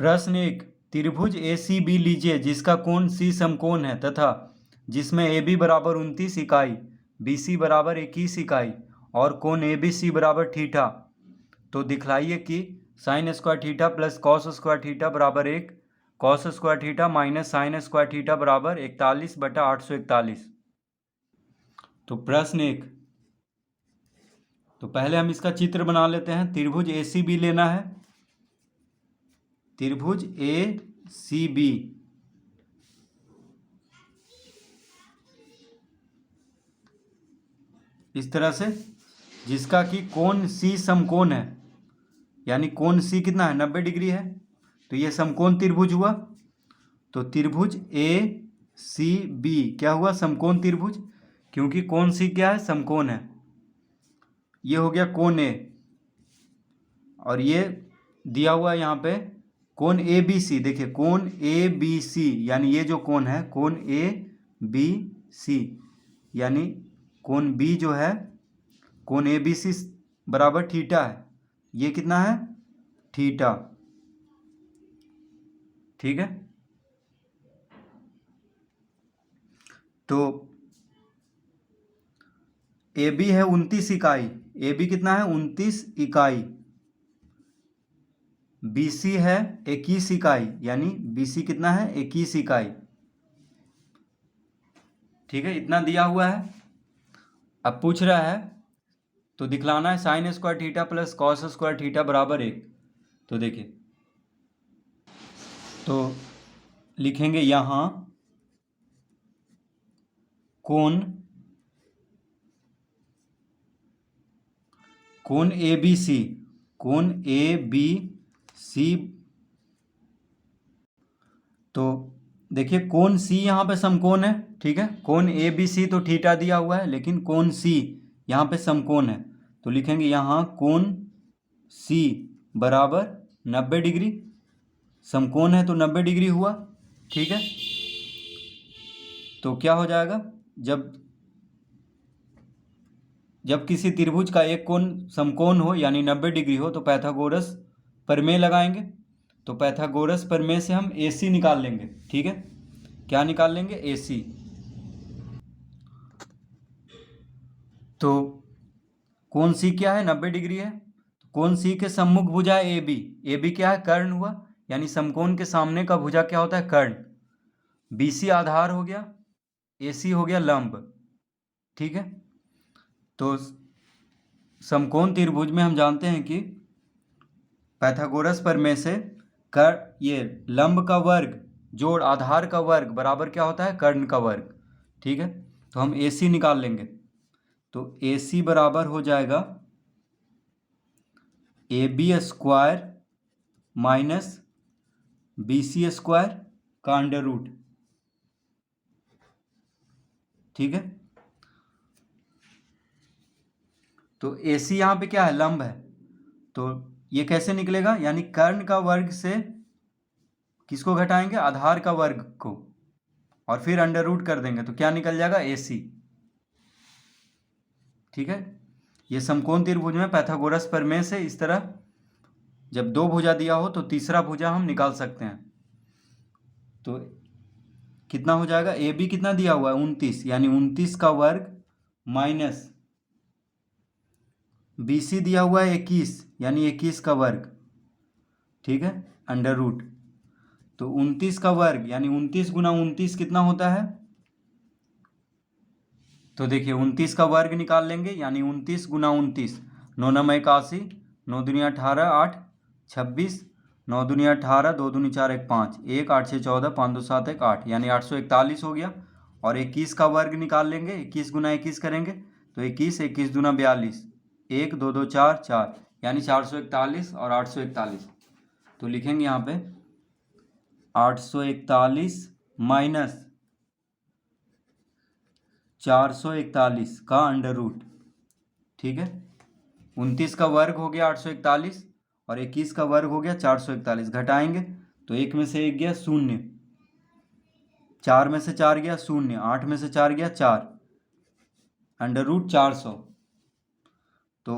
प्रश्न 1, त्रिभुज ए C B लीजिए जिसका कोण सी समकोण है तथा जिसमें ए बी बराबर 29 इकाई, बी सी बराबर 21 इकाई और कोण ए बी सी बराबर थीटा। तो दिखलाइए कि sine square theta plus cos square theta बराबर 1, cos square theta minus sine square theta बराबर 41/841। तो प्रश्न 1, तो पहले हम इसका चित्र बना लेते हैं। त्रिभुज ए सी बी लेना है, त्रिभुज ए सी बी इस तरह से, जिसका कि कोण सी समकोण है, यानी कोण सी कितना है 90 डिग्री है। तो ये समकोण त्रिभुज हुआ। तो त्रिभुज ए सी बी क्या हुआ, समकोण त्रिभुज, क्योंकि कोण सी क्या है, समकोण है। ये हो गया कोण ए, और ये दिया हुआ है यहाँ पे कोण ए बी सी। देखिए कोण ए बी सी, यानी ये जो कोण है कोण ए बी सी, यानी कोण बी जो है कोण ए बी सी बराबर थीटा है। ये कितना है, थीटा। ठीक है, तो ए बी है 29 इकाई, ए बी कितना है 29 इकाई, बी सी है 21 इकाई, यानी बी सी कितना है 21 इकाई। ठीक है, इतना दिया हुआ है। अब पूछ रहा है तो दिखलाना है sine square theta plus cos square theta बराबर 1। तो देखिए, तो लिखेंगे यहाँ कोण ए बी सी, कोण ए बी सी। तो देखिए कोण सी यहाँ पे समकोण है। ठीक है, कोण ए बी सी तो थीटा दिया हुआ है, लेकिन कोण सी यहाँ पे समकोण है। तो लिखेंगे यहाँ कोण सी बराबर 90 डिग्री, समकोण है तो 90 डिग्री हुआ। ठीक है, तो क्या हो जाएगा, जब किसी त्रिभुज का एक कोण समकोण हो यानी 90 डिग्री हो तो पाइथागोरस प्रमेय लगाएंगे। तो पाइथागोरस प्रमेय से हम AC निकाल लेंगे। ठीक है, क्या निकाल लेंगे, AC। तो कोण C क्या है, 90 डिग्री है। कोण C के सम्मुख भुजा है AB, AB क्या है, कर्ण हुआ, यानी समकोण के सामने का भुजा क्या होता है, कर्ण। BC आधार हो गया, AC हो गया लंब। ठीक है, तो समकोण त्रिभुज में हम जानते हैं कि पाइथागोरस प्रमेय से ये लंब का वर्ग जोड़ आधार का वर्ग बराबर क्या होता है, कर्ण का वर्ग। ठीक है, तो हम AC निकाल लेंगे। तो AC बराबर हो जाएगा AB square minus BC square का अंडर रूट। ठीक है, तो AC यहाँ पे क्या है, लंब है। तो ये कैसे निकलेगा, यानी कर्ण का वर्ग से किसको घटाएंगे, आधार का वर्ग को, और फिर अंडर रूट कर देंगे तो क्या निकल जाएगा, AC। ठीक है, ये समकोण त्रिभुज में पाइथागोरस प्रमेय से इस तरह जब दो भुजा दिया हो तो तीसरा भुजा हम निकाल सकते हैं। तो कितना हो जाएगा, AB कितना दिया हुआ है 29, यानी 29 का वर्ग माइनस BC दिया हुआ है 21, यानी 21 का वर्ग। ठीक है, अंडर रूट। तो 29 का वर्ग यानी 29 गुना 29 कितना होता है, तो देखिए 29 का वर्ग निकाल लेंगे, यानी 29 गुना 29, 9 9 81, 9 दुनिया 18, 8 26, 9 दुनिया 18, 2 दूनी 4 1 5, 1 8 6 14, 5 2 7 1 8, यानी 841 हो गया। और 21 का वर्ग निकाल लेंगे, 21 गुना 21 करेंगे तो 21, 21 दूना 42, 1 2 2 4 4, यानी 441 और 841। तो लिखेंगे यहाँ पे 841 माइनस 441 का अंडर रूट। ठीक है, 29 का वर्ग हो गया 841 और 21 का वर्ग हो गया 441, घटाएंगे तो 1 में से 1 गया 0, 4 में से 4 गया 0, 8 में से 4 गया 4, अंडर रूट 400। तो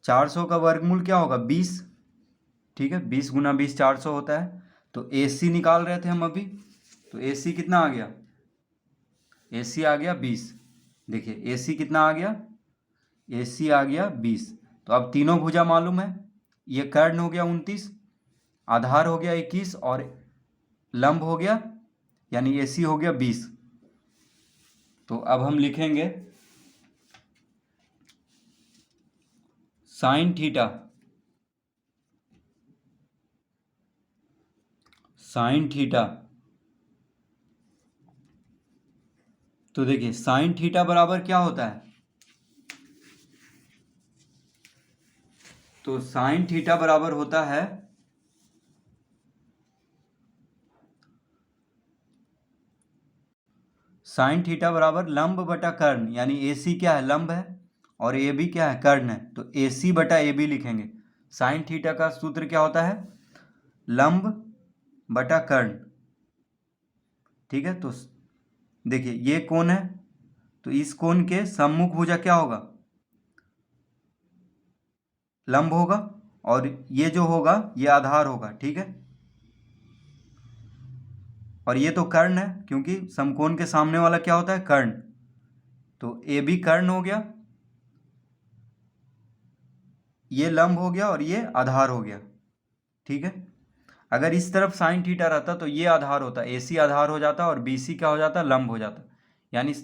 400 का वर्गमूल क्या होगा, 20। ठीक है, 20 गुना 20 400 होता है। तो AC निकाल रहे थे हम अभी, तो AC कितना आ गया, AC आ गया 20। देखिए AC कितना आ गया, AC आ गया 20। तो अब तीनों भुजा मालूम है, ये कर्ण हो गया 29, आधार हो गया 21 और लंब हो गया यानी AC हो गया 20। तो अब हम लिखेंगे साइन थीटा, साइन थीटा। तो देखिए साइन थीटा बराबर क्या होता है, तो साइन थीटा बराबर होता है साइन थीटा बराबर लंब बटा कर्ण, यानी AC क्या है, लंब है और AB क्या है, कर्ण है। तो AC बटा AB लिखेंगे। साइन थीटा का सूत्र क्या होता है, लंब बटा कर्ण। ठीक है, तो देखिए ये कोण है, तो इस कोण के सम्मुख भुजा क्या होगा, लंब होगा, और ये जो होगा ये आधार होगा। ठीक है, और ये तो कर्ण है क्योंकि समकोण के सामने वाला क्या होता है, कर्ण। तो AB कर्ण हो गया, ये लंब हो गया और ये आधार हो गया। ठीक है, अगर इस तरफ साइन थीटा रहता तो ये आधार होता, AC आधार हो जाता और BC क्या हो जाता, लंब हो जाता। यानी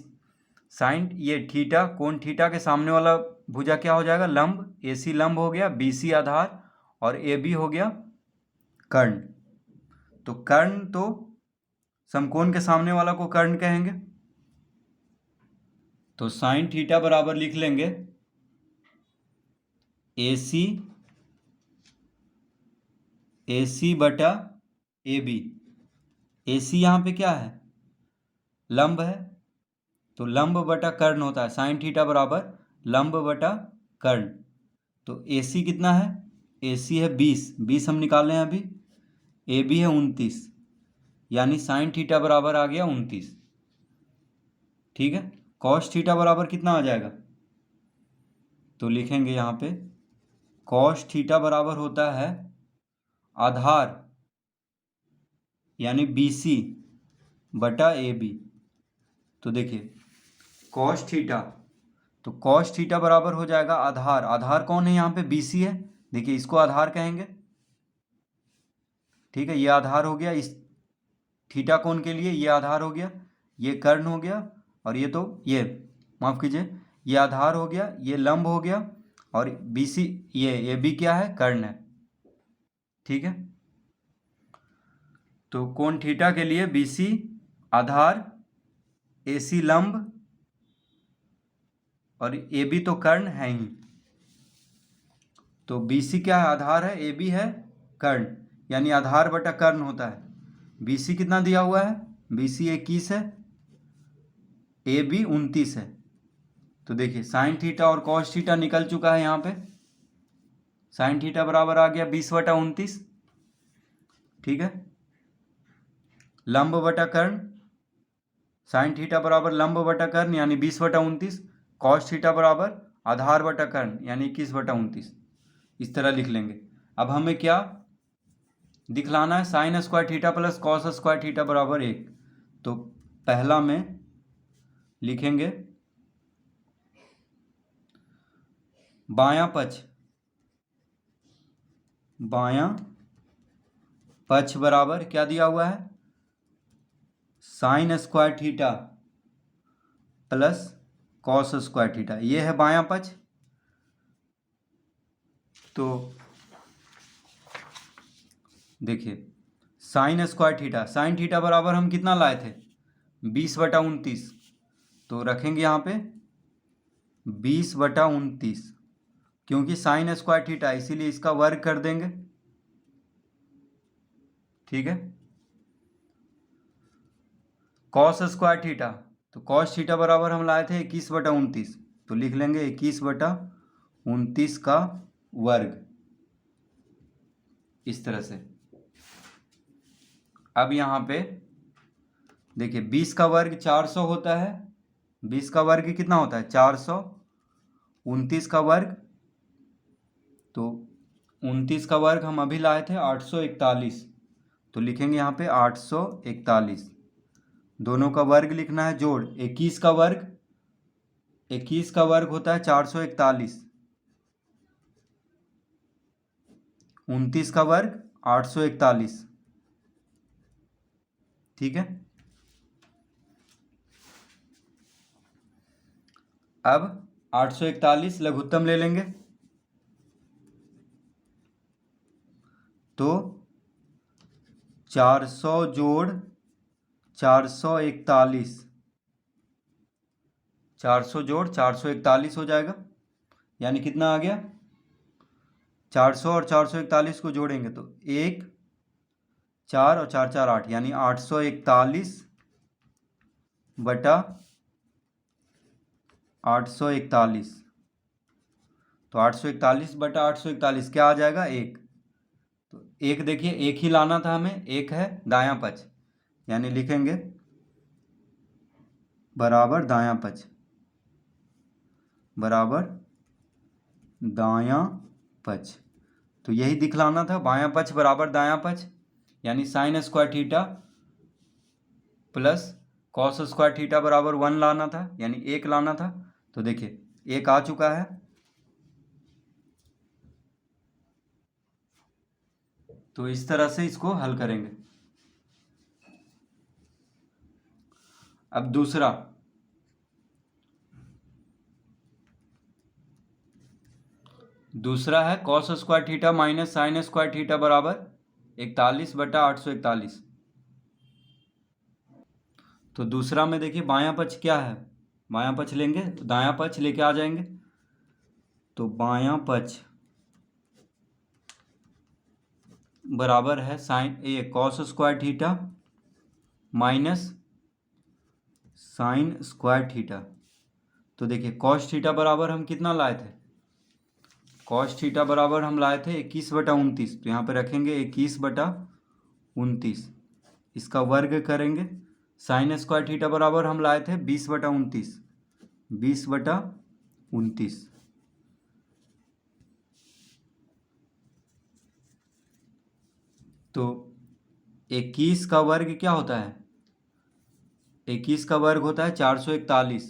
साइन ये थीटा, कोण थीटा के सामने वाला भुजा क्या हो जाएगा, लंब। AC लंब हो गया, BC आधार और AB हो गया कर्ण। तो कर्ण, तो समकोण के सामने वाला को कर्ण कहेंगे। तो साइन थीटा बराबर लिख लेंगे AC बटा AB। AC यहाँ पे क्या है, लंब है, तो लंब बटा कर्ण होता है। साइन थीटा बराबर लंब बटा कर्ण। तो AC कितना है, AC है 20 हम निकाल रहे हैं अभी। AB है 29, यानी साइन थीटा बराबर आ गया 29। ठीक है, कॉस थीटा बराबर कितना आ जाएगा, तो लिखेंगे यहाँ पे कॉस थीटा बराबर होता है आधार यानी BC बटा AB। तो देखिए कॉस थीटा, तो कॉस थीटा बराबर हो जाएगा आधार, आधार कौन है यहाँ पे, BC है। देखिए इसको आधार कहेंगे। ठीक है, ये आधार हो गया इस थीटा कोण के लिए, ये आधार हो गया, ये कर्ण हो गया, और ये तो ये माफ कीजिए, ये आधार हो गया, ये लंब हो गया, और BC ये AB क्या है, कर्ण है। ठीक है, तो कोण थीटा के लिए BC आधार, AC लंब और AB तो कर्ण है ही। तो BC क्या है, आधार है, AB है कर्ण, यानी आधार बटा कर्ण होता है। BC कितना दिया हुआ है, BC 21 है, AB 29 है। तो देखिए साइन थीटा और कॉस थीटा निकल चुका है यहाँ पे। साइन थीटा बराबर आ गया 20/29। ठीक है, लंब बटा कर्ण, साइन थीटा बराबर लंब बटा कर्ण यानी 20/29, कॉस थीटा बराबर आधार बटा कर्ण यानी 21/29। इस तरह लिख लेंगे। अब हमें क्या दिखलाना है, sine square theta plus cos square theta बराबर 1। तो पहला में लिखेंगे बायां पक्ष बराबर क्या दिया हुआ है, sine square theta plus cos square theta, ये है बायां पक्ष। तो देखिए sine square theta, sine theta बराबर हम कितना लाए थे, 20/29। तो रखेंगे यहाँ पे 20/29, क्योंकि साइन स्क्वायर थीटा इसीलिए इसका वर्ग कर देंगे। ठीक है, कॉस स्क्वायर थीटा, तो कॉस थीटा बराबर हम लाए थे 21/29, तो लिख लेंगे 21/29 का वर्ग, इस तरह से। अब यहाँ पे देखिए 20 का वर्ग 400 होता है, 20 का वर्ग कितना होता है 400, 29 का वर्ग तो 29 का वर्ग हम अभी लाए थे 841, तो लिखेंगे यहाँ पे 841। दोनों का वर्ग लिखना है जोड़। 21 का वर्ग होता है 441, 29 का वर्ग 841, ठीक है। अब 841 लघुत्तम ले लेंगे, तो 400 जोड़ 441, 400 जोड़ 441 हो जाएगा। यानी कितना आ गया, 400 और 441 को जोड़ेंगे तो 1 4 और 4 4 8, यानी 841 बटा 841। तो 841 बटा 841 क्या आ जाएगा, 1। तो 1 देखिए, 1 ही लाना था हमें, 1 है दायां पक्ष, यानी लिखेंगे बराबर दायां पक्ष, बराबर दायां पक्ष। तो यही दिखलाना था, बायां पक्ष बराबर दायां पक्ष, यानी sine square theta plus cos square theta बराबर 1 लाना था, यानी 1 लाना था। तो देखिए 1 आ चुका है, तो इस तरह से इसको हल करेंगे। अब दूसरा है cos square theta minus sine square theta बराबर 41 बटा 841। तो दूसरा में देखिए बायां पक्ष क्या है, बायां पक्ष लेंगे तो दायां पक्ष लेके आ जाएंगे। तो बायां पक्ष बराबर है cos square theta minus sine square theta. तो देखिए कॉस थीटा बराबर हम कितना लाए थे, कॉस थीटा बराबर हम लाए थे 21 बटा 29, तो यहाँ पे रखेंगे 21 बटा 29, इसका वर्ग करेंगे। साइन स्क्वायर थीटा बराबर हम लाए थे 20 बटा 29, 20 बटा 29। तो 21 का वर्ग क्या होता है, 21 का वर्ग होता है 441,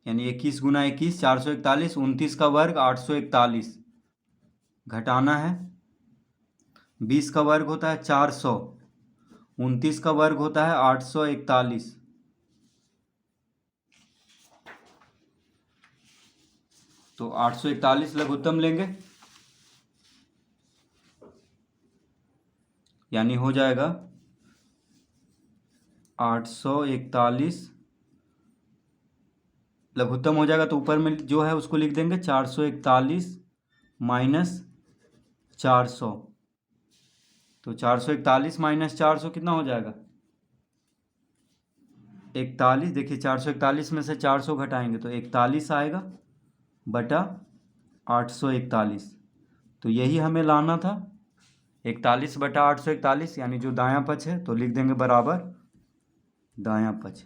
यानी 21 गुना 21 441, 29 का वर्ग 841, घटाना है 20 का वर्ग होता है 400, 29 का वर्ग होता है 841। तो 841 लघुत्तम लेंगे, यानी हो जाएगा 841 लघुत्तम हो जाएगा, तो ऊपर में जो है उसको लिख देंगे 441 माइनस 400। तो 441 माइनस 400 कितना हो जाएगा, 41। देखिए 441 में से 400 घटाएंगे तो 41 आएगा बटा 841। तो यही हमें लाना था, 41 बटा 841, यानी जो दायां पक्ष है, तो लिख देंगे बराबर दायां पक्ष।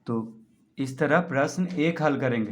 तो इस तरह प्रश्न 1 हल करेंगे।